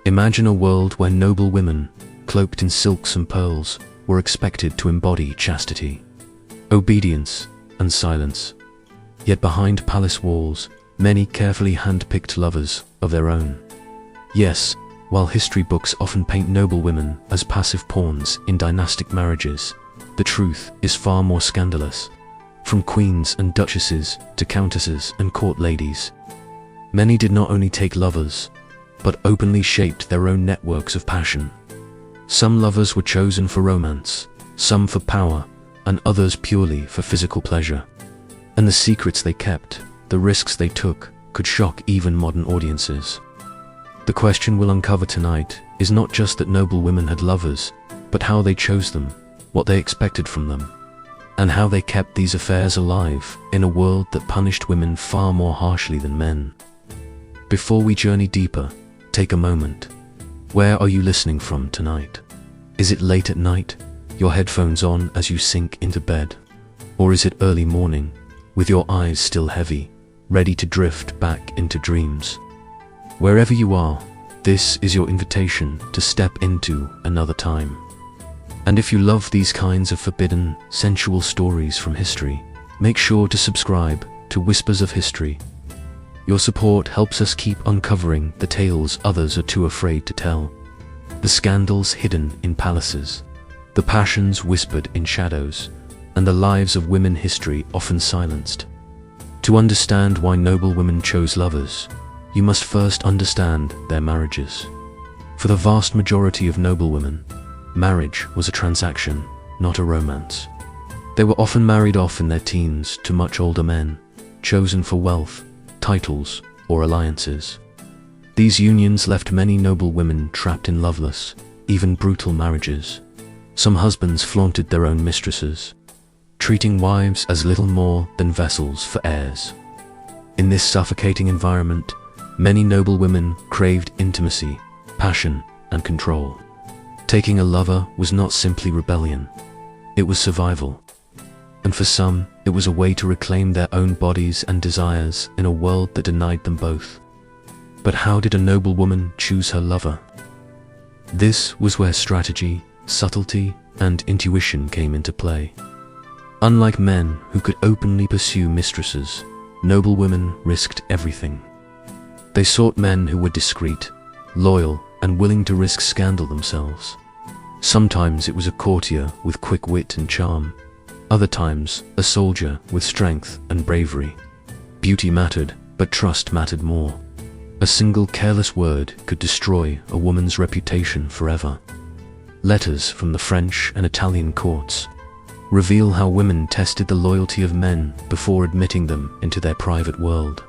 Imagine a world where noble women, cloaked in silks and pearls, were expected to embody chastity, obedience, and silence. Yet behind palace walls, many carefully hand-picked lovers of their own. Yes, while history books often paint noble women as passive pawns in dynastic marriages, the truth is far more scandalous. From queens and duchesses to countesses and court ladies, many did not only take lovers, but openly shaped their own networks of passion. Some lovers were chosen for romance, some for power, and others purely for physical pleasure. And the secrets they kept, the risks they took, could shock even modern audiences. The question we'll uncover tonight is not just that noble women had lovers, but how they chose them, what they expected from them, and how they kept these affairs alive in a world that punished women far more harshly than men. Before we journey deeper, take a moment. Where are you listening from tonight? Is it late at night, your headphones on as you sink into bed? Or is it early morning, with your eyes still heavy, ready to drift back into dreams? Wherever you are, this is your invitation to step into another time. And if you love these kinds of forbidden, sensual stories from history, make sure to subscribe to Whispers of History. Your support helps us keep uncovering the tales others are too afraid to tell. The scandals hidden in palaces, the passions whispered in shadows, and the lives of women history often silenced. To understand why noble women chose lovers, you must first understand their marriages. For the vast majority of noble women, marriage was a transaction, not a romance. They were often married off in their teens to much older men, chosen for wealth, titles, or alliances. These unions left many noble women trapped in loveless, even brutal marriages. Some husbands flaunted their own mistresses, treating wives as little more than vessels for heirs. In this suffocating environment, many noble women craved intimacy, passion, and control. Taking a lover was not simply rebellion, it was survival. And for some, it was a way to reclaim their own bodies and desires in a world that denied them both. But how did a noble woman choose her lover? This was where strategy, subtlety, and intuition came into play. Unlike men who could openly pursue mistresses, noble women risked everything. They sought men who were discreet, loyal, and willing to risk scandal themselves. Sometimes it was a courtier with quick wit and charm, other times a soldier with strength and bravery. Beauty mattered, but trust mattered more. A single careless word could destroy a woman's reputation forever. Letters from the French and Italian courts reveal how women tested the loyalty of men before admitting them into their private world.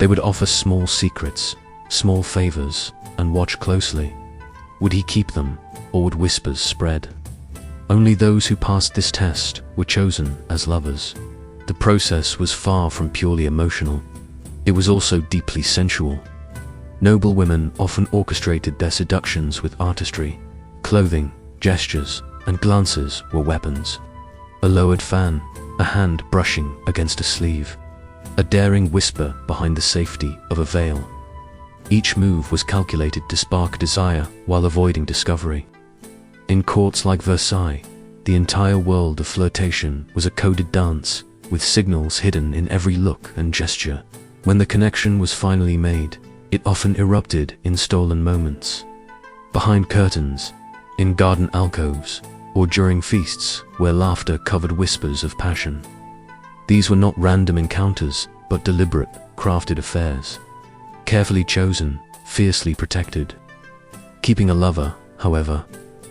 They would offer small secrets, small favors, and watch closely. Would he keep them, or would whispers spread? Only those who passed this test were chosen as lovers. The process was far from purely emotional. It was also deeply sensual. Noble women often orchestrated their seductions with artistry. Clothing, gestures, and glances were weapons. A lowered fan, a hand brushing against a sleeve, a daring whisper behind the safety of a veil. Each move was calculated to spark desire while avoiding discovery. In courts like Versailles, the entire world of flirtation was a coded dance, with signals hidden in every look and gesture. When the connection was finally made, it often erupted in stolen moments. Behind curtains, in garden alcoves, or during feasts where laughter covered whispers of passion. These were not random encounters, but deliberate, crafted affairs. Carefully chosen, fiercely protected. Keeping a lover, however,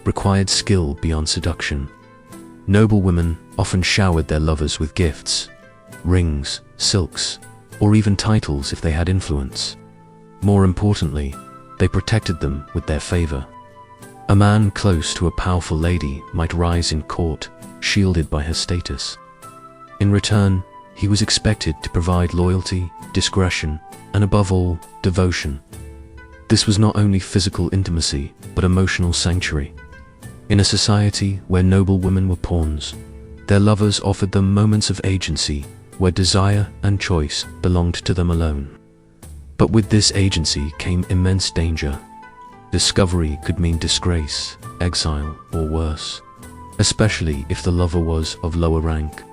required skill beyond seduction. Noble women often showered their lovers with gifts, rings, silks, or even titles if they had influence. More importantly, they protected them with their favor. A man close to a powerful lady might rise in court, shielded by her status. In return, he was expected to provide loyalty, discretion, and above all, devotion. This was not only physical intimacy, but emotional sanctuary. In a society where noble women were pawns, their lovers offered them moments of agency, where desire and choice belonged to them alone. But with this agency came immense danger. Discovery could mean disgrace, exile, or worse, especially if the lover was of lower rank.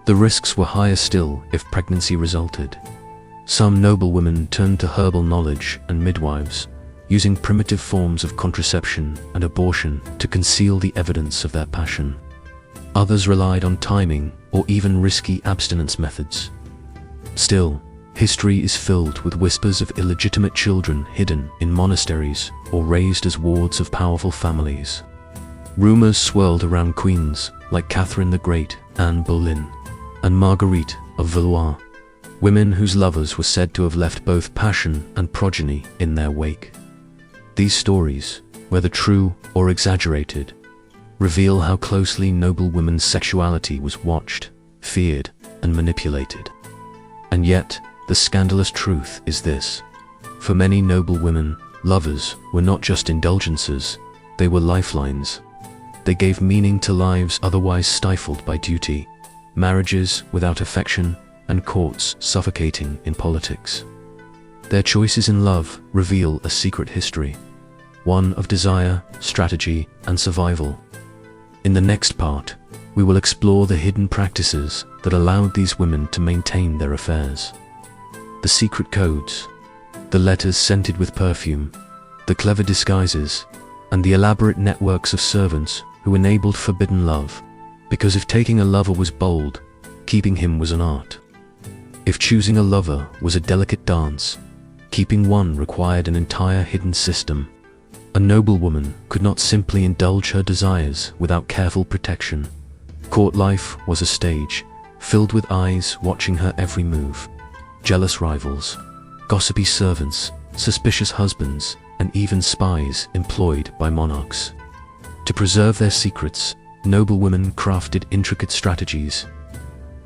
The risks were higher still if pregnancy resulted. Some noblewomen turned to herbal knowledge and midwives, using primitive forms of contraception and abortion to conceal the evidence of their passion. Others relied on timing or even risky abstinence methods. Still, history is filled with whispers of illegitimate children hidden in monasteries or raised as wards of powerful families. Rumors swirled around queens like Catherine the Great, Anne Boleyn, and Marguerite of Valois, women whose lovers were said to have left both passion and progeny in their wake. These stories, whether true or exaggerated, reveal how closely noblewomen's sexuality was watched, feared, and manipulated. And yet, the scandalous truth is this: for many noblewomen, lovers were not just indulgences, they were lifelines. They gave meaning to lives otherwise stifled by duty, marriages without affection, and courts suffocating in politics. Their choices in love reveal a secret history, one of desire, strategy, and survival. In the next part, we will explore the hidden practices that allowed these women to maintain their affairs. The secret codes, the letters scented with perfume, the clever disguises, and the elaborate networks of servants who enabled forbidden love, because if taking a lover was bold, keeping him was an art. If choosing a lover was a delicate dance, keeping one required an entire hidden system. A noblewoman could not simply indulge her desires without careful protection. Court life was a stage, filled with eyes watching her every move. Jealous rivals, gossipy servants, suspicious husbands, and even spies employed by monarchs. To preserve their secrets, noblewomen crafted intricate strategies.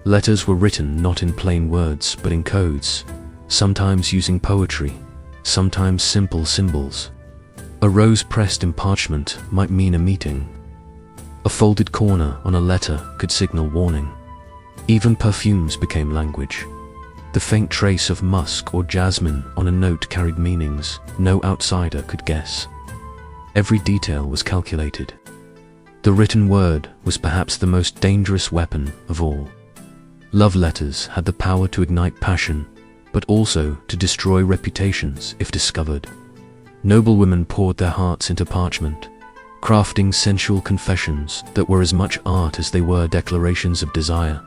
Letters were written not in plain words but in codes, sometimes using poetry, sometimes simple symbols. A rose pressed in parchment might mean a meeting. A folded corner on a letter could signal warning. Even perfumes became language. The faint trace of musk or jasmine on a note carried meanings no outsider could guess. Every detail was calculated. The written word was perhaps the most dangerous weapon of all. Love letters had the power to ignite passion, but also to destroy reputations if discovered. Noblewomen poured their hearts into parchment, crafting sensual confessions that were as much art as they were declarations of desire.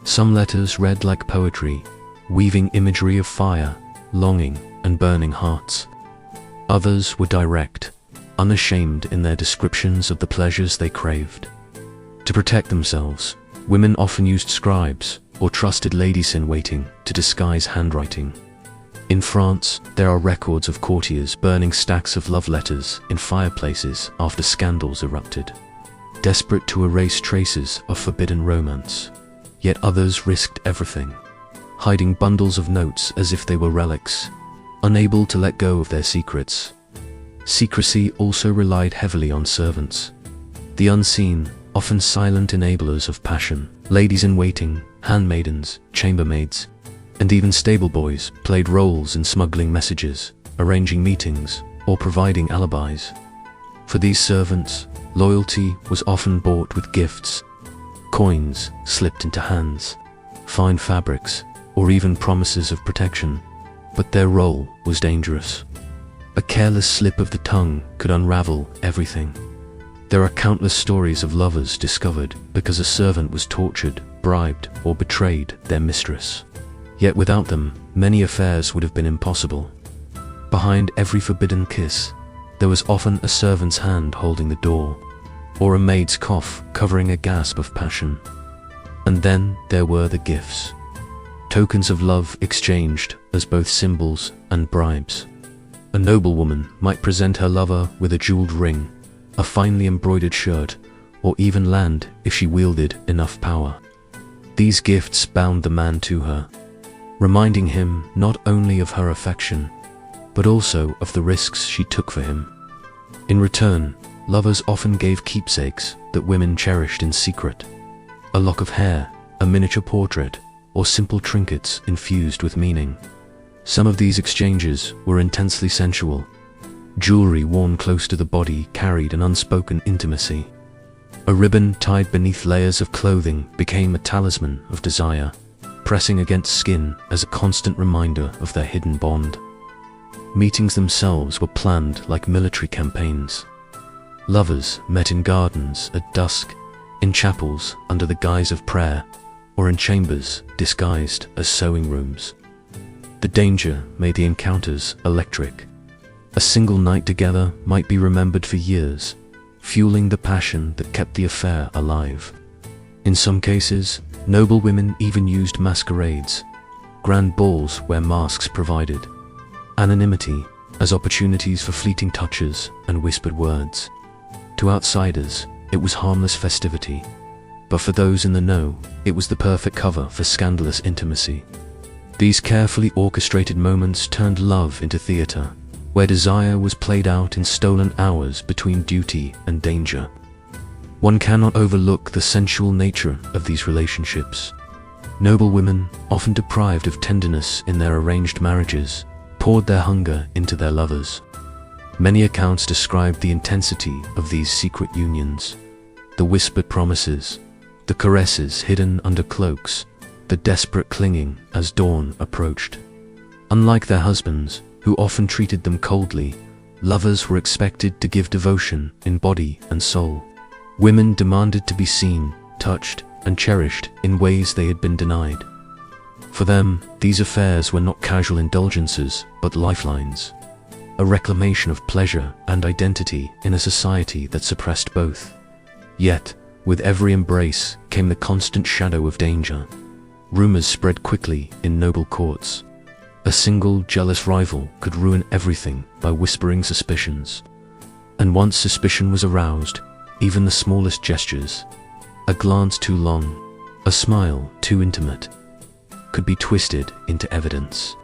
Some letters read like poetry, weaving imagery of fire, longing, and burning hearts. Others were direct, unashamed in their descriptions of the pleasures they craved. To protect themselves, women often used scribes or trusted ladies-in-waiting to disguise handwriting. In France, there are records of courtiers burning stacks of love letters in fireplaces after scandals erupted, desperate to erase traces of forbidden romance. Yet others risked everything, hiding bundles of notes as if they were relics, unable to let go of their secrets. Secrecy also relied heavily on servants, the unseen, often silent enablers of passion. Ladies-in-waiting, handmaidens, chambermaids, and even stable boys played roles in smuggling messages, arranging meetings, or providing alibis. For these servants, loyalty was often bought with gifts, coins slipped into hands, fine fabrics, or even promises of protection. But their role was dangerous. A careless slip of the tongue could unravel everything. There are countless stories of lovers discovered because a servant was tortured, bribed, or betrayed their mistress. Yet without them, many affairs would have been impossible. Behind every forbidden kiss, there was often a servant's hand holding the door, or a maid's cough covering a gasp of passion. And then there were the gifts, tokens of love exchanged as both symbols and bribes. A noblewoman might present her lover with a jeweled ring, a finely embroidered shirt, or even land if she wielded enough power. These gifts bound the man to her, reminding him not only of her affection, but also of the risks she took for him. In return, lovers often gave keepsakes that women cherished in secret. A lock of hair, a miniature portrait, or simple trinkets infused with meaning. Some of these exchanges were intensely sensual, Jewelry worn close to the body carried an unspoken intimacy. A ribbon tied beneath layers of clothing became a talisman of desire, pressing against skin as a constant reminder of their hidden bond. Meetings themselves were planned like military campaigns. Lovers met in gardens at dusk, in chapels under the guise of prayer, or in chambers disguised as sewing rooms. The danger made the encounters electric. A single night together might be remembered for years, fueling the passion that kept the affair alive. In some cases, noblewomen even used masquerades, grand balls where masks provided anonymity as opportunities for fleeting touches and whispered words. To outsiders, it was harmless festivity, but for those in the know, it was the perfect cover for scandalous intimacy. These carefully orchestrated moments turned love into theater, where desire was played out in stolen hours between duty and danger. One cannot overlook the sensual nature of these relationships. Noblewomen, often deprived of tenderness in their arranged marriages, poured their hunger into their lovers. Many accounts describe the intensity of these secret unions, the whispered promises, the caresses hidden under cloaks, the desperate clinging as dawn approached. Unlike their husbands, who often treated them coldly, lovers were expected to give devotion in body and soul. Women demanded to be seen, touched, and cherished in ways they had been denied. For them, these affairs were not casual indulgences, but lifelines, a reclamation of pleasure and identity in a society that suppressed both. Yet, with every embrace came the constant shadow of danger. Rumors spread quickly in noble courts. A single jealous rival could ruin everything by whispering suspicions. And once suspicion was aroused, even the smallest gestures, a glance too long, a smile too intimate, could be twisted into evidence.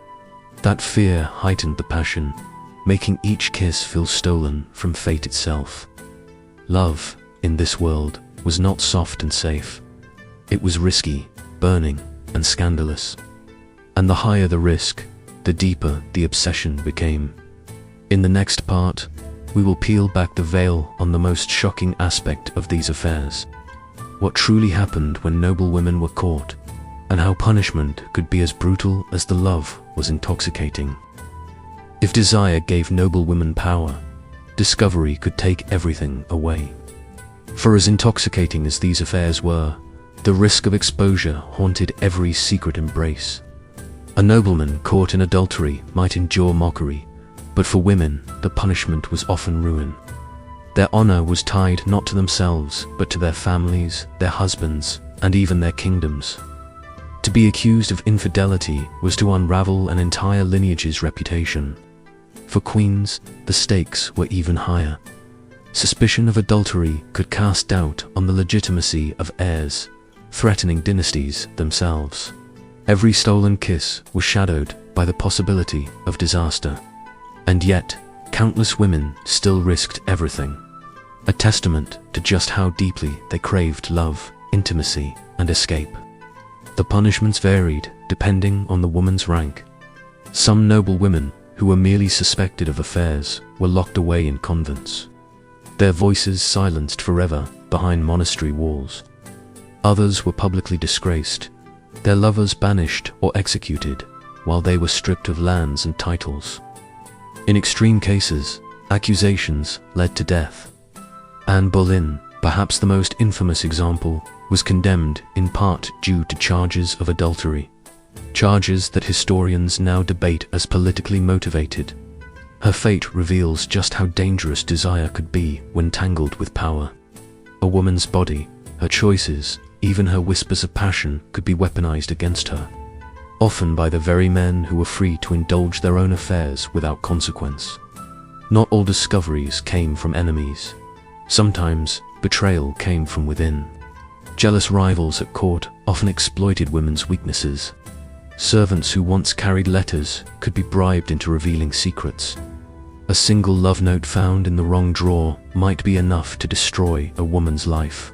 That fear heightened the passion, making each kiss feel stolen from fate itself. Love, in this world, was not soft and safe. It was risky, burning, and scandalous. And the higher the risk, the deeper the obsession became. In the next part, we will peel back the veil on the most shocking aspect of these affairs. What truly happened when noblewomen were caught, and how punishment could be as brutal as the love was intoxicating. If desire gave noblewomen power, discovery could take everything away. For as intoxicating as these affairs were, the risk of exposure haunted every secret embrace. A nobleman caught in adultery might endure mockery, but for women, the punishment was often ruin. Their honor was tied not to themselves, but to their families, their husbands, and even their kingdoms. To be accused of infidelity was to unravel an entire lineage's reputation. For queens, the stakes were even higher. Suspicion of adultery could cast doubt on the legitimacy of heirs, threatening dynasties themselves. Every stolen kiss was shadowed by the possibility of disaster. And yet, countless women still risked everything, a testament to just how deeply they craved love, intimacy, and escape. The punishments varied depending on the woman's rank. Some noble women who were merely suspected of affairs were locked away in convents, their voices silenced forever behind monastery walls. Others were publicly disgraced, their lovers banished or executed, while they were stripped of lands and titles. In extreme cases, accusations led to death. Anne Boleyn, perhaps the most infamous example, was condemned in part due to charges of adultery, charges that historians now debate as politically motivated. Her fate reveals just how dangerous desire could be when tangled with power. A woman's body, her choices, even her whispers of passion could be weaponized against her, often by the very men who were free to indulge their own affairs without consequence. Not all discoveries came from enemies. Sometimes, betrayal came from within. Jealous rivals at court often exploited women's weaknesses. Servants who once carried letters could be bribed into revealing secrets. A single love note found in the wrong drawer might be enough to destroy a woman's life.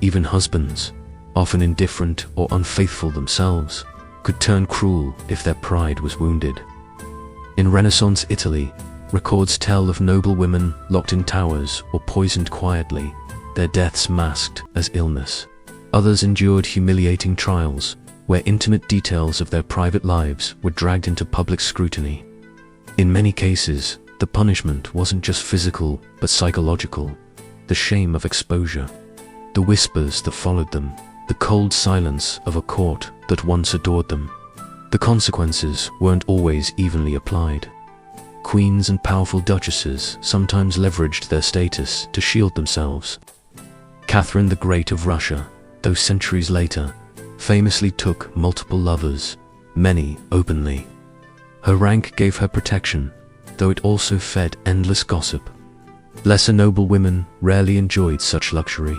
Even husbands, often indifferent or unfaithful themselves, could turn cruel if their pride was wounded. In Renaissance Italy, Records tell of noblewomen locked in towers or poisoned quietly, their deaths masked as illness. Others endured humiliating trials, where intimate details of their private lives were dragged into public scrutiny. In many cases, the punishment wasn't just physical but psychological. The shame of exposure, the whispers that followed them, the cold silence of a court that once adored them. The consequences weren't always evenly applied. Queens and powerful duchesses sometimes leveraged their status to shield themselves. Catherine the Great of Russia, though centuries later, famously took multiple lovers, many openly. Her rank gave her protection, though it also fed endless gossip. Lesser noblewomen rarely enjoyed such luxury.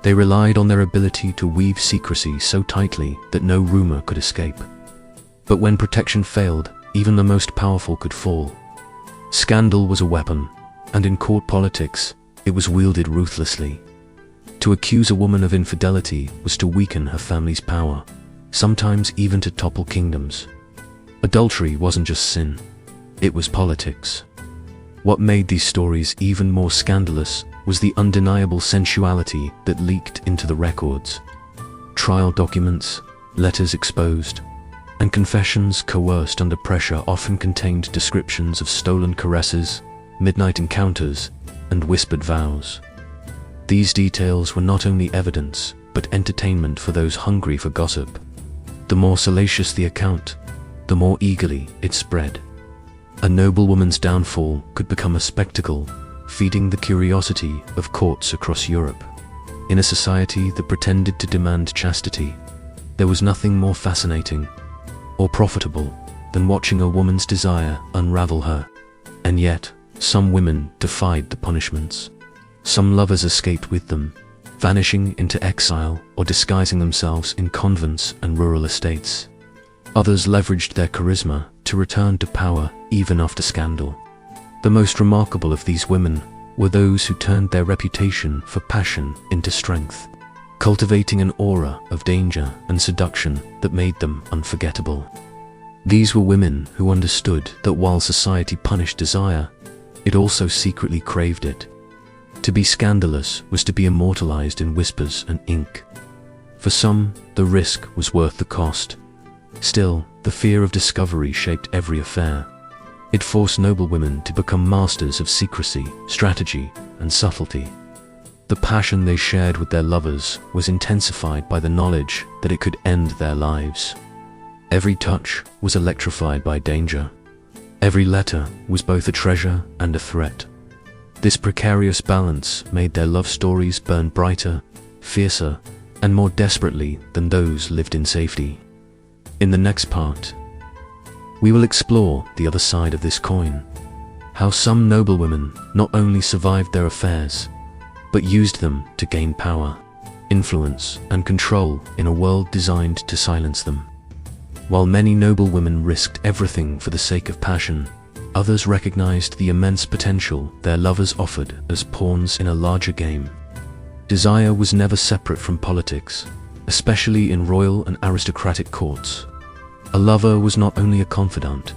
They relied on their ability to weave secrecy so tightly that no rumor could escape. But when protection failed, even the most powerful could fall. Scandal was a weapon, and in court politics, it was wielded ruthlessly. To accuse a woman of infidelity was to weaken her family's power, sometimes even to topple kingdoms. Adultery wasn't just sin, it was politics. What made these stories even more scandalous was the undeniable sensuality that leaked into the records. Trial documents, letters exposed, and confessions coerced under pressure often contained descriptions of stolen caresses, midnight encounters, and whispered vows. These details were not only evidence, but entertainment for those hungry for gossip. The more salacious the account, the more eagerly it spread. A noblewoman's downfall could become a spectacle, feeding the curiosity of courts across Europe. In a society that pretended to demand chastity, there was nothing more fascinating or profitable than watching a woman's desire unravel her. And yet, some women defied the punishments. Some lovers escaped with them, vanishing into exile or disguising themselves in convents and rural estates. Others leveraged their charisma to return to power even after scandal. The most remarkable of these women were those who turned their reputation for passion into strength, cultivating an aura of danger and seduction that made them unforgettable. These were women who understood that while society punished desire, it also secretly craved it. To be scandalous was to be immortalized in whispers and ink. For some, the risk was worth the cost. Still, the fear of discovery shaped every affair. It forced noblewomen to become masters of secrecy, strategy, and subtlety. The passion they shared with their lovers was intensified by the knowledge that it could end their lives. Every touch was electrified by danger. Every letter was both a treasure and a threat. This precarious balance made their love stories burn brighter, fiercer, and more desperately than those lived in safety. In the next part, we will explore the other side of this coin, how some noblewomen not only survived their affairs, but used them to gain power, influence, and control in a world designed to silence them. While many noblewomen risked everything for the sake of passion, others recognized the immense potential their lovers offered as pawns in a larger game. Desire was never separate from politics, especially in royal and aristocratic courts. A lover was not only a confidant,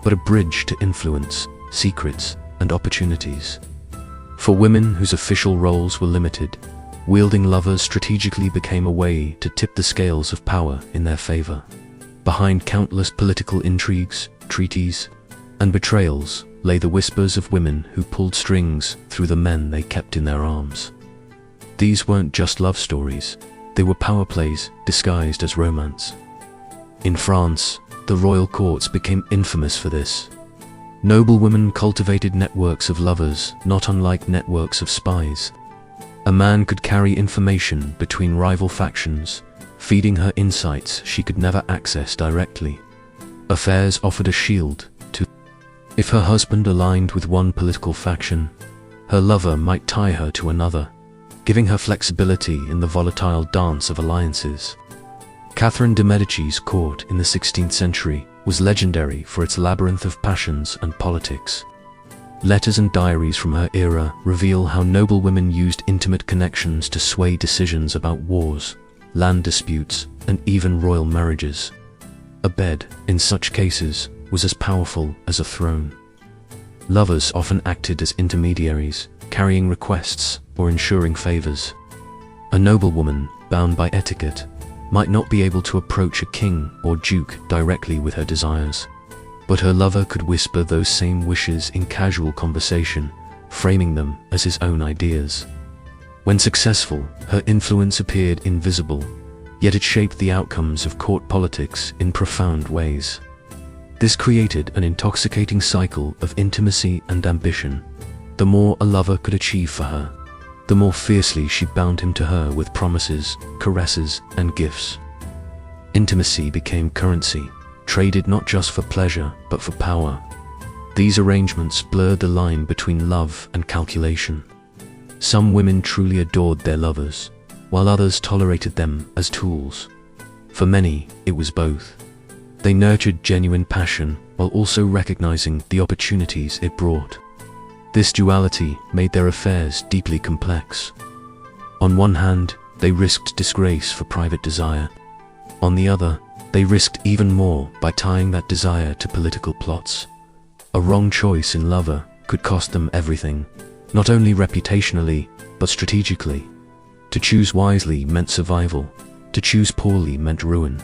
but a bridge to influence, secrets, and opportunities. For women whose official roles were limited, wielding lovers strategically became a way to tip the scales of power in their favor. Behind countless political intrigues, treaties, and betrayals lay the whispers of women who pulled strings through the men they kept in their arms. These weren't just love stories, they were power plays disguised as romance. In France, the royal courts became infamous for this. Noblewomen cultivated networks of lovers, not unlike networks of spies. A man could carry information between rival factions, feeding her insights she could never access directly. Affairs offered a shield to. If her husband aligned with one political faction, her lover might tie her to another, giving her flexibility in the volatile dance of alliances. Catherine de' Medici's court in the 16th century was legendary for its labyrinth of passions and politics. Letters and diaries from her era reveal how noblewomen used intimate connections to sway decisions about wars, land disputes, and even royal marriages. A bed, in such cases, was as powerful as a throne. Lovers often acted as intermediaries, carrying requests or ensuring favors. A noblewoman, bound by etiquette, might not be able to approach a king or duke directly with her desires, but her lover could whisper those same wishes in casual conversation, framing them as his own ideas. When successful, her influence appeared invisible, yet it shaped the outcomes of court politics in profound ways. This created an intoxicating cycle of intimacy and ambition. The more a lover could achieve for her, the more fiercely she bound him to her with promises, caresses, and gifts. Intimacy became currency, traded not just for pleasure, but for power. These arrangements blurred the line between love and calculation. Some women truly adored their lovers, while others tolerated them as tools. For many, it was both. They nurtured genuine passion while also recognizing the opportunities it brought. This duality made their affairs deeply complex. On one hand, they risked disgrace for private desire. On the other, they risked even more by tying that desire to political plots. A wrong choice in lover could cost them everything, not only reputationally, but strategically. To choose wisely meant survival, to choose poorly meant ruin.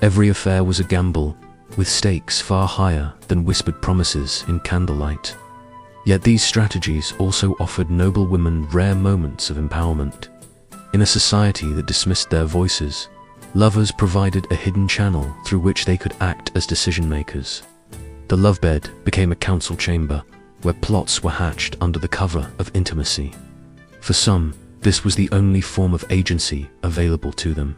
Every affair was a gamble, with stakes far higher than whispered promises in candlelight. Yet these strategies also offered noblewomen rare moments of empowerment. In a society that dismissed their voices, lovers provided a hidden channel through which they could act as decision-makers. The lovebed became a council chamber, where plots were hatched under the cover of intimacy. For some, this was the only form of agency available to them.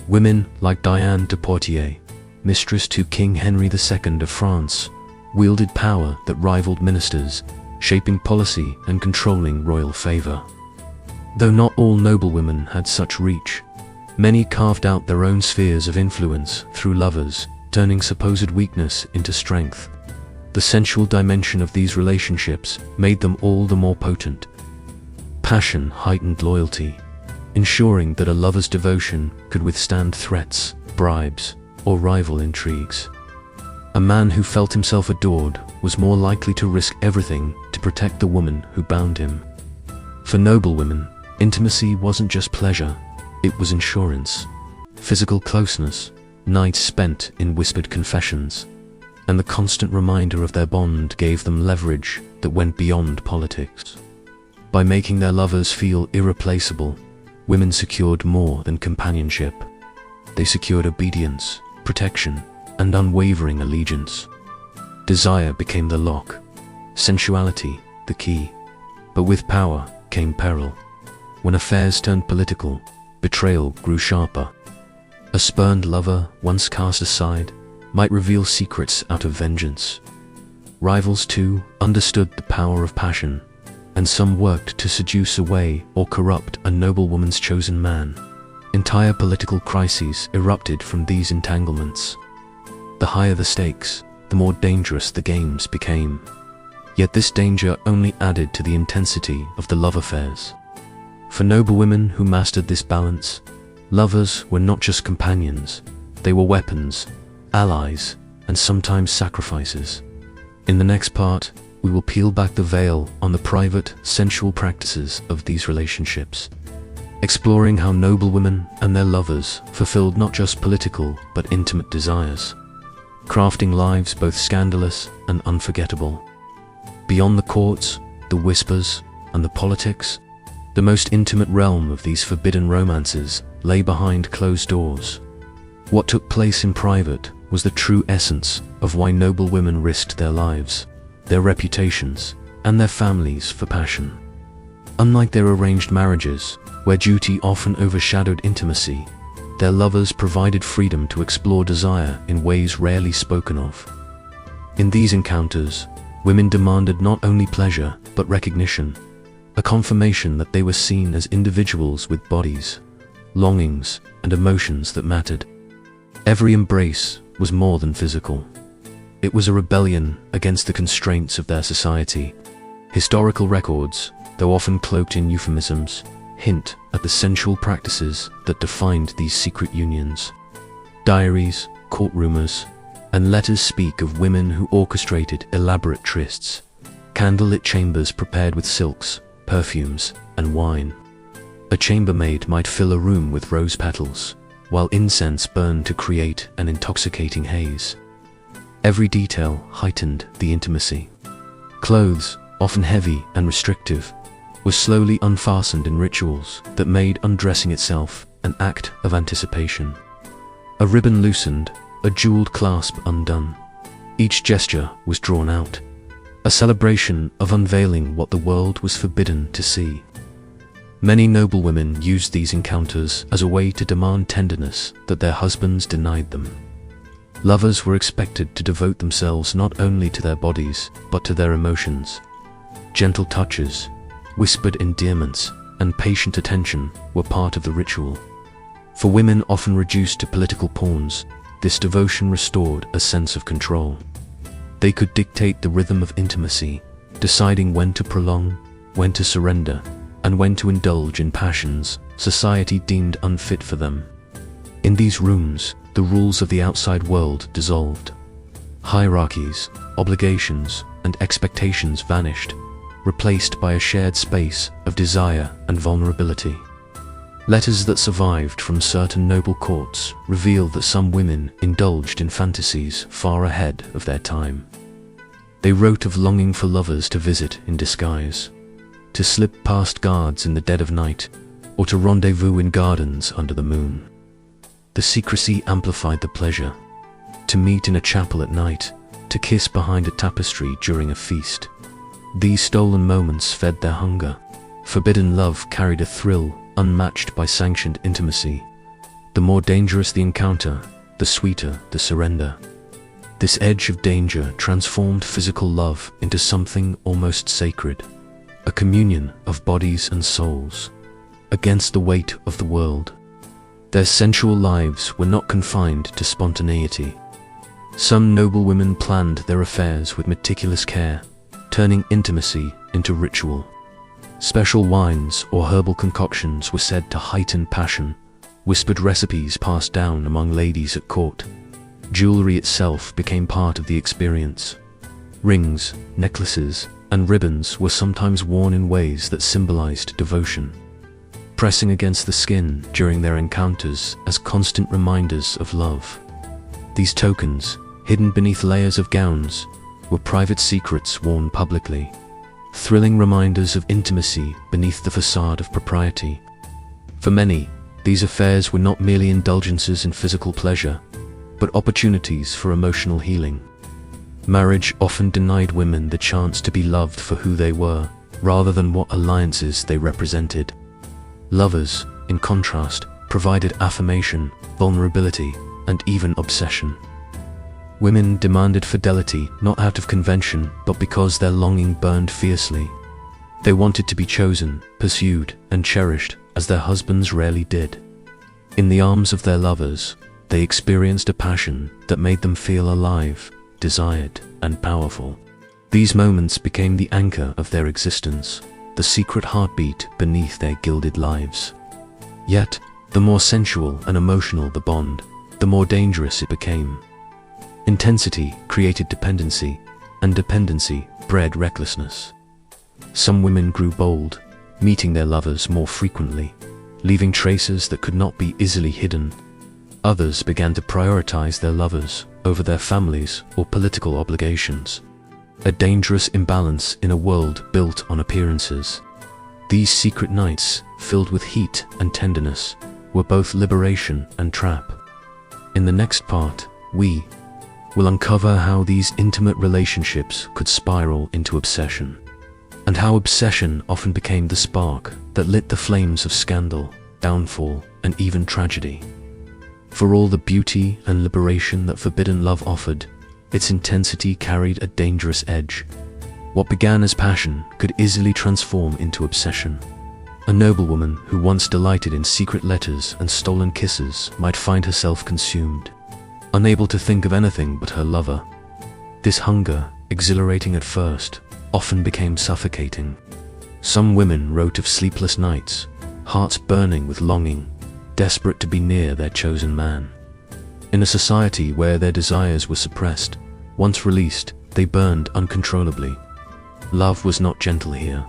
Women like Diane de Poitiers, mistress to King Henry II of France, wielded power that rivaled ministers, shaping policy and controlling royal favor. Though not all noblewomen had such reach, many carved out their own spheres of influence through lovers, turning supposed weakness into strength. The sensual dimension of these relationships made them all the more potent. Passion heightened loyalty, ensuring that a lover's devotion could withstand threats, bribes, or rival intrigues. A man who felt himself adored was more likely to risk everything to protect the woman who bound him. For noblewomen, intimacy wasn't just pleasure, it was insurance. Physical closeness, nights spent in whispered confessions, and the constant reminder of their bond gave them leverage that went beyond politics. By making their lovers feel irreplaceable, women secured more than companionship. They secured obedience, protection, and unwavering allegiance. Desire became the lock, sensuality the key. But with power came peril. When affairs turned political, betrayal grew sharper. A spurned lover, once cast aside, might reveal secrets out of vengeance. Rivals, too, understood the power of passion, and some worked to seduce away or corrupt a noblewoman's chosen man. Entire political crises erupted from these entanglements. The higher the stakes, the more dangerous the games became. Yet this danger only added to the intensity of the love affairs. For noblewomen who mastered this balance, lovers were not just companions, they were weapons, allies, and sometimes sacrifices. In the next part, we will peel back the veil on the private, sensual practices of these relationships, exploring how noblewomen and their lovers fulfilled not just political but intimate desires, crafting lives both scandalous and unforgettable. Beyond the courts, the whispers, and the politics, the most intimate realm of these forbidden romances lay behind closed doors. What took place in private was the true essence of why noblewomen risked their lives, their reputations, and their families for passion. Unlike their arranged marriages, where duty often overshadowed intimacy, their lovers provided freedom to explore desire in ways rarely spoken of. In these encounters, women demanded not only pleasure, but recognition, a confirmation that they were seen as individuals with bodies, longings, and emotions that mattered. Every embrace was more than physical. It was a rebellion against the constraints of their society. Historical records, though often cloaked in euphemisms, hint at the sensual practices that defined these secret unions. Diaries, court rumors, and letters speak of women who orchestrated elaborate trysts, candlelit chambers prepared with silks, perfumes, and wine. A chambermaid might fill a room with rose petals, while incense burned to create an intoxicating haze. Every detail heightened the intimacy. Clothes, often heavy and restrictive, were slowly unfastened in rituals that made undressing itself an act of anticipation. A ribbon loosened, a jeweled clasp undone. Each gesture was drawn out, a celebration of unveiling what the world was forbidden to see. Many noblewomen used these encounters as a way to demand tenderness that their husbands denied them. Lovers were expected to devote themselves not only to their bodies, but to their emotions. Gentle touches, whispered endearments, and patient attention were part of the ritual. For women often reduced to political pawns, this devotion restored a sense of control. They could dictate the rhythm of intimacy, deciding when to prolong, when to surrender, and when to indulge in passions society deemed unfit for them. In these rooms, the rules of the outside world dissolved. Hierarchies, obligations, and expectations vanished, replaced by a shared space of desire and vulnerability. Letters that survived from certain noble courts reveal that some women indulged in fantasies far ahead of their time. They wrote of longing for lovers to visit in disguise, to slip past guards in the dead of night, or to rendezvous in gardens under the moon. The secrecy amplified the pleasure. To meet in a chapel at night, to kiss behind a tapestry during a feast. These stolen moments fed their hunger. Forbidden love carried a thrill unmatched by sanctioned intimacy. The more dangerous the encounter, the sweeter the surrender. This edge of danger transformed physical love into something almost sacred, a communion of bodies and souls, against the weight of the world. Their sensual lives were not confined to spontaneity. Some noblewomen planned their affairs with meticulous care, turning intimacy into ritual. Special wines or herbal concoctions were said to heighten passion, whispered recipes passed down among ladies at court. Jewelry itself became part of the experience. Rings, necklaces, and ribbons were sometimes worn in ways that symbolized devotion, pressing against the skin during their encounters as constant reminders of love. These tokens, hidden beneath layers of gowns, were private secrets worn publicly, thrilling reminders of intimacy beneath the facade of propriety. For many, these affairs were not merely indulgences in physical pleasure, but opportunities for emotional healing. Marriage often denied women the chance to be loved for who they were, rather than what alliances they represented. Lovers, in contrast, provided affirmation, vulnerability, and even obsession. Women demanded fidelity not out of convention, but because their longing burned fiercely. They wanted to be chosen, pursued, and cherished, as their husbands rarely did. In the arms of their lovers, they experienced a passion that made them feel alive, desired, and powerful. These moments became the anchor of their existence, the secret heartbeat beneath their gilded lives. Yet, the more sensual and emotional the bond, the more dangerous it became. Intensity created dependency, and dependency bred recklessness. Some women grew bold, meeting their lovers more frequently, leaving traces that could not be easily hidden. Others began to prioritize their lovers over their families or political obligations, a dangerous imbalance in a world built on appearances. These secret nights, filled with heat and tenderness, were both liberation and trap. In the next part, we will uncover how these intimate relationships could spiral into obsession, and how obsession often became the spark that lit the flames of scandal, downfall, and even tragedy. For all the beauty and liberation that forbidden love offered, its intensity carried a dangerous edge. What began as passion could easily transform into obsession. A noblewoman who once delighted in secret letters and stolen kisses might find herself consumed, unable to think of anything but her lover. This hunger, exhilarating at first, often became suffocating. Some women wrote of sleepless nights, hearts burning with longing, desperate to be near their chosen man. In a society where their desires were suppressed, once released, they burned uncontrollably. Love was not gentle here.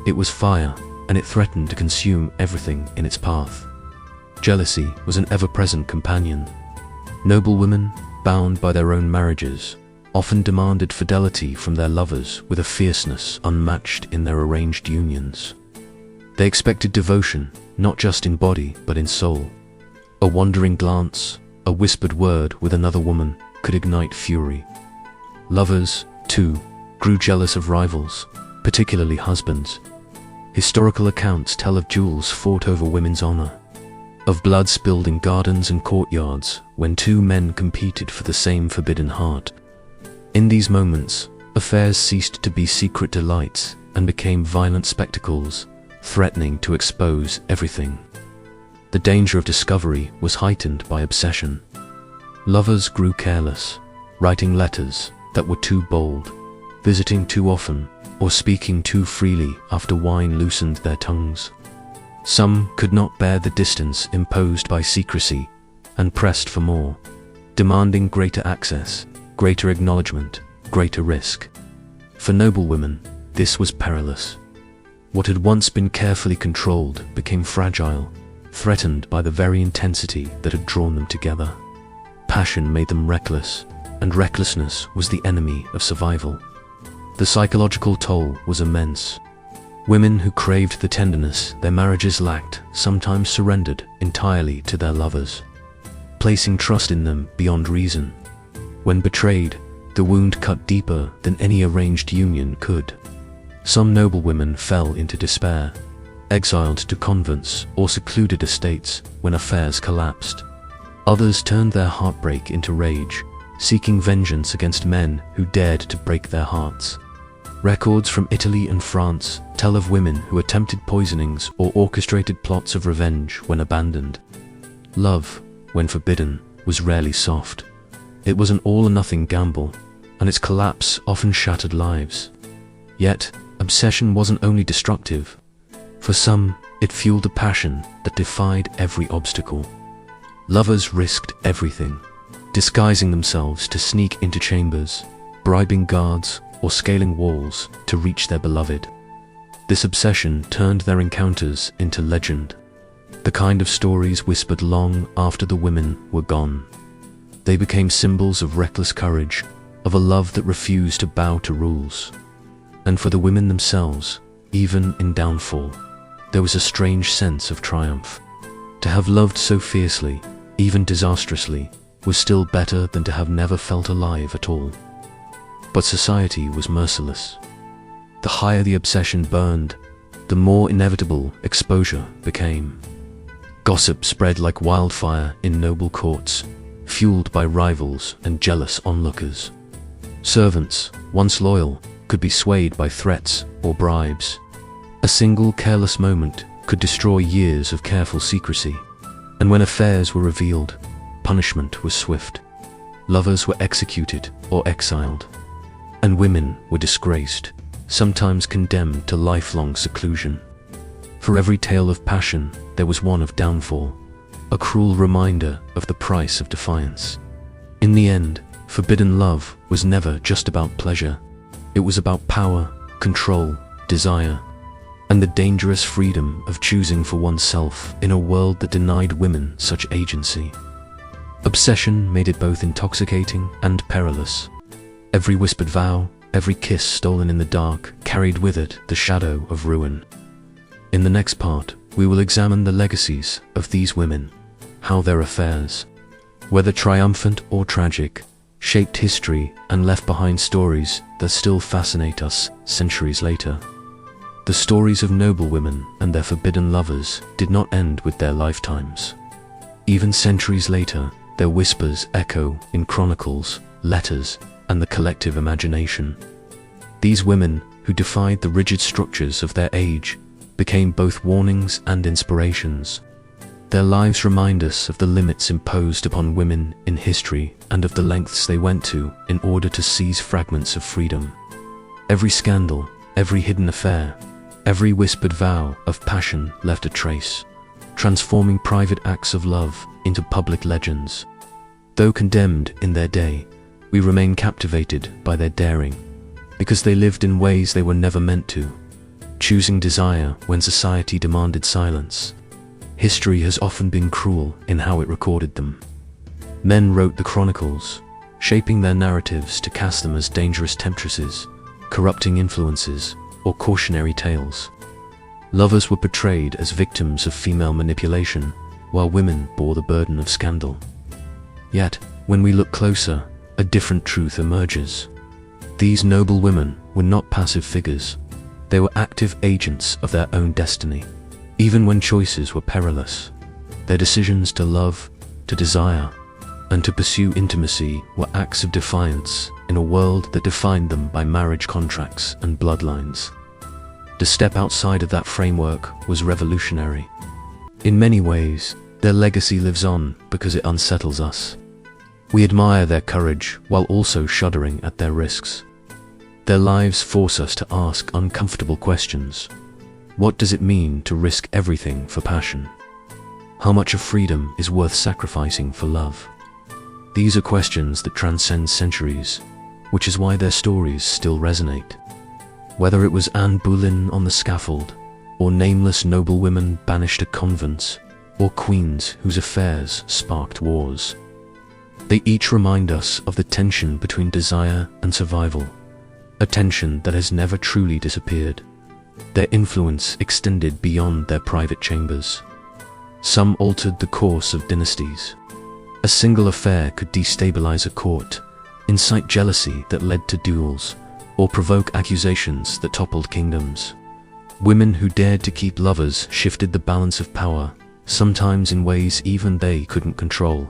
It was fire, and it threatened to consume everything in its path. Jealousy was an ever-present companion. Noblewomen, bound by their own marriages, often demanded fidelity from their lovers with a fierceness unmatched in their arranged unions. They expected devotion, not just in body but in soul. A wandering glance, a whispered word with another woman could ignite fury. Lovers, too, grew jealous of rivals, particularly husbands. Historical accounts tell of duels fought over women's honor, of blood spilled in gardens and courtyards when two men competed for the same forbidden heart. In these moments, affairs ceased to be secret delights and became violent spectacles, threatening to expose everything. The danger of discovery was heightened by obsession. Lovers grew careless, writing letters that were too bold, visiting too often, or speaking too freely after wine loosened their tongues. Some could not bear the distance imposed by secrecy and pressed for more, demanding greater access, greater acknowledgement, greater risk. For noblewomen, this was perilous. What had once been carefully controlled became fragile, threatened by the very intensity that had drawn them together. Passion made them reckless, and recklessness was the enemy of survival. The psychological toll was immense. Women who craved the tenderness their marriages lacked sometimes surrendered entirely to their lovers, placing trust in them beyond reason. When betrayed, the wound cut deeper than any arranged union could. Some noblewomen fell into despair, exiled to convents or secluded estates when affairs collapsed. Others turned their heartbreak into rage, seeking vengeance against men who dared to break their hearts. Records from Italy and France tell of women who attempted poisonings or orchestrated plots of revenge when abandoned. Love, when forbidden, was rarely soft. It was an all-or-nothing gamble, and its collapse often shattered lives. Yet, obsession wasn't only destructive. For some, it fueled a passion that defied every obstacle. Lovers risked everything, disguising themselves to sneak into chambers, bribing guards, or scaling walls to reach their beloved. This obsession turned their encounters into legend, the kind of stories whispered long after the women were gone. They became symbols of reckless courage, of a love that refused to bow to rules. And for the women themselves, even in downfall, there was a strange sense of triumph. To have loved so fiercely, even disastrously, was still better than to have never felt alive at all. But society was merciless. The higher the obsession burned, the more inevitable exposure became. Gossip spread like wildfire in noble courts, fueled by rivals and jealous onlookers. Servants, once loyal, could be swayed by threats or bribes. A single careless moment could destroy years of careful secrecy. And when affairs were revealed, punishment was swift. Lovers were executed or exiled, and women were disgraced, sometimes condemned to lifelong seclusion. For every tale of passion, there was one of downfall, a cruel reminder of the price of defiance. In the end, forbidden love was never just about pleasure. It was about power, control, desire, and the dangerous freedom of choosing for oneself in a world that denied women such agency. Obsession made it both intoxicating and perilous. Every whispered vow, every kiss stolen in the dark, carried with it the shadow of ruin. In the next part, we will examine the legacies of these women, how their affairs, whether triumphant or tragic, shaped history and left behind stories that still fascinate us centuries later. The stories of noblewomen and their forbidden lovers did not end with their lifetimes. Even centuries later, their whispers echo in chronicles, letters, and the collective imagination. These women, who defied the rigid structures of their age, became both warnings and inspirations. Their lives remind us of the limits imposed upon women in history and of the lengths they went to in order to seize fragments of freedom. Every scandal, every hidden affair, every whispered vow of passion left a trace, transforming private acts of love into public legends. Though condemned in their day, we remain captivated by their daring, because they lived in ways they were never meant to, choosing desire when society demanded silence. History has often been cruel in how it recorded them. Men wrote the chronicles, shaping their narratives to cast them as dangerous temptresses, corrupting influences, or cautionary tales. Lovers were portrayed as victims of female manipulation, while women bore the burden of scandal. Yet, when we look closer, a different truth emerges. These noble women were not passive figures. They were active agents of their own destiny. Even when choices were perilous, their decisions to love, to desire, and to pursue intimacy were acts of defiance in a world that defined them by marriage contracts and bloodlines. To step outside of that framework was revolutionary. In many ways, their legacy lives on because it unsettles us. We admire their courage while also shuddering at their risks. Their lives force us to ask uncomfortable questions. What does it mean to risk everything for passion? How much of freedom is worth sacrificing for love? These are questions that transcend centuries, which is why their stories still resonate. Whether it was Anne Boleyn on the scaffold, or nameless noblewomen banished to convents, or queens whose affairs sparked wars, they each remind us of the tension between desire and survival, a tension that has never truly disappeared. Their influence extended beyond their private chambers. Some altered the course of dynasties. A single affair could destabilize a court, incite jealousy that led to duels, or provoke accusations that toppled kingdoms. Women who dared to keep lovers shifted the balance of power, sometimes in ways even they couldn't control.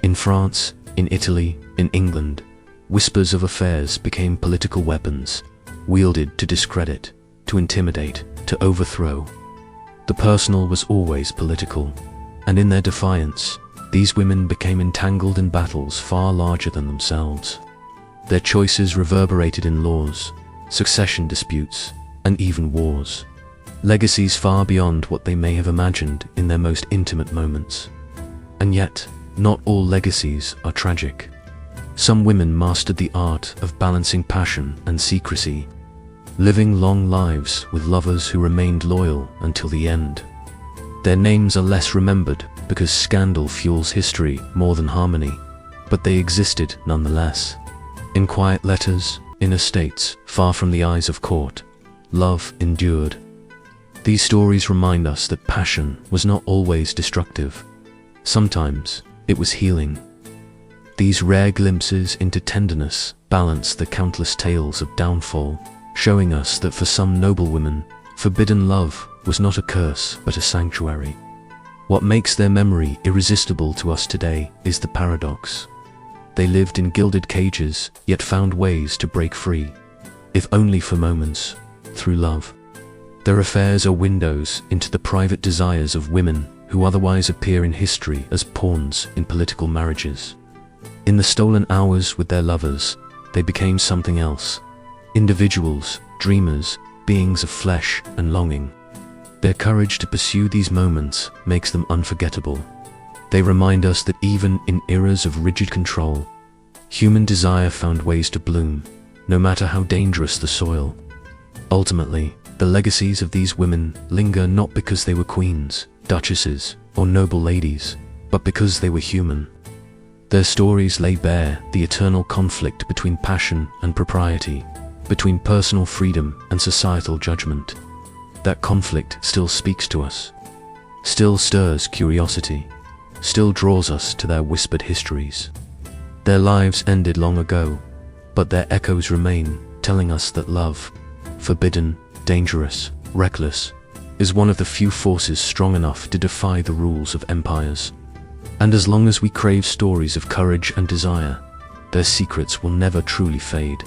In France, in Italy, in England, whispers of affairs became political weapons, wielded to discredit, to intimidate, to overthrow. The personal was always political, and in their defiance, these women became entangled in battles far larger than themselves. Their choices reverberated in laws, succession disputes, and even wars. Legacies far beyond what they may have imagined in their most intimate moments. And yet, not all legacies are tragic. Some women mastered the art of balancing passion and secrecy, living long lives with lovers who remained loyal until the end. Their names are less remembered because scandal fuels history more than harmony, but they existed nonetheless. In quiet letters, in estates, far from the eyes of court, love endured. These stories remind us that passion was not always destructive. Sometimes it was healing. These rare glimpses into tenderness balance the countless tales of downfall, showing us that for some noblewomen, forbidden love was not a curse but a sanctuary. What makes their memory irresistible to us today is the paradox. They lived in gilded cages, yet found ways to break free, if only for moments, through love. Their affairs are windows into the private desires of women who otherwise appear in history as pawns in political marriages. In the stolen hours with their lovers, they became something else. Individuals, dreamers, beings of flesh and longing. Their courage to pursue these moments makes them unforgettable. They remind us that even in eras of rigid control, human desire found ways to bloom, no matter how dangerous the soil. Ultimately, the legacies of these women linger not because they were queens, duchesses, or noble ladies, but because they were human. Their stories lay bare the eternal conflict between passion and propriety, between personal freedom and societal judgment. That conflict still speaks to us, still stirs curiosity, still draws us to their whispered histories. Their lives ended long ago, but their echoes remain, telling us that love, forbidden, dangerous, reckless, is one of the few forces strong enough to defy the rules of empires. And as long as we crave stories of courage and desire, their secrets will never truly fade.